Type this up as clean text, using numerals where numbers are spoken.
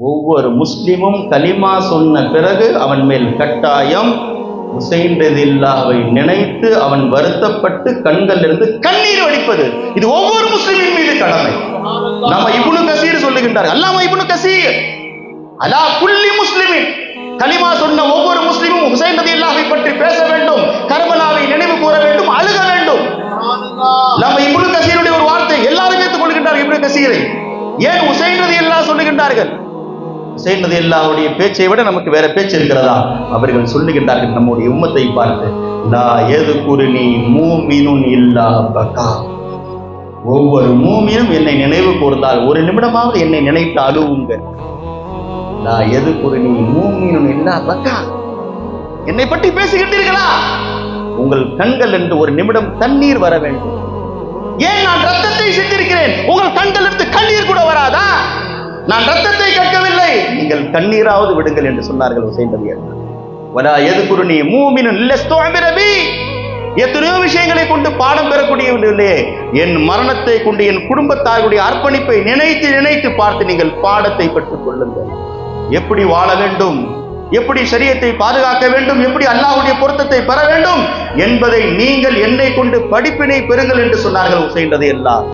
ஒவ்வொரு முஸ்லிமும் கலிமா சொன்ன பிறகு அவன் மேல் கட்டாயம் ஹுசைன் ரலியல்லாஹுவை நினைத்து அவன் வருத்தப்பட்டு கண்களிலிருந்து கண்ணீர் வடிப்பது. இது ஒவ்வொரு முஸ்லிமின் மீது கடமை. நம்ம இப்னு கசீர் சொல்லுகின்றார், அல்லாமா இப்னு கசீர், அலா குல்லி முஸ்லிமின், கலிமா சொன்ன ஒவ்வொரு முஸ்லிமும் ஹுசைன் ரலியல்லாஹுவை பற்றி பேச வேண்டும், கர்பலாவை நினைவு கூற வேண்டும், அழுக வேண்டும். நம்ம இப்னு கசீருடைய ஒரு வார்த்தை எல்லாரும் ஏற்றுக் கொள்கின்றார்கள். இப்னு கசீரை ஏன் ஹுசைன் ரலியல்லாஹு சொல்லுகின்றார்கள்? ஹுசைன் ரலியல்லாஹுடைய பேச்சை விட நமக்கு வேற பேச்சு இருக்கிறதா? அவர்கள் சொல்லுகின்றார்கள், நம்முடைய உம்மத்தை பார்த்து, லா யذ்குருனி மூமினுன் இல்லா பகா, ஒவ்வொரு மூமினும் என்னை நினைவு கூர்ந்தால் ஒரு நிமிடமாவது என்னை நினைத்து அழுவுங்கள். லா யذ்குருனி மூமினுன் இல்லா பகா, என்னை பற்றி பேசுகின்றீர்களா? உங்கள் கண்கள் என்று ஒரு நிமிடம் தண்ணீர் வர வேண்டும். ஏன் நான் ரத்தத்தை சிந்திருக்கிறேன், உங்கள் கண்கள் இருந்து கண்ணீர் கூட வராதா? நான் ரத்தத்தை கற்கவில்லை, நீங்கள் கண்ணீராவது விடுங்கள் என்று சொன்னார்கள் ஹுசைன் ரலியல்லாஹு. வலா யذ்குருனி மூமினுன் லஸ்துஅமிர பி, எத்தனையோ விஷயங்களை கொண்டு பாடம் பெறக்கூடியவில்லையே, என் மரணத்தை கொண்டு என் குடும்பத்தாருடைய அர்ப்பணிப்பை நினைத்து நினைத்து பார்த்து நீங்கள் பாடத்தை பெற்றுக் கொள்ளுங்கள். எப்படி வாழ வேண்டும், எப்படி ஷரியத்தை பாதுகாக்க வேண்டும், எப்படி அல்லாஹ்வுடைய பொருத்தத்தை பெற வேண்டும் என்பதை நீங்கள் என்னை கொண்டு படிப்பினை பெறுங்கள் என்று சொன்னார்கள் ஹுசைன் ரலியல்லாஹு.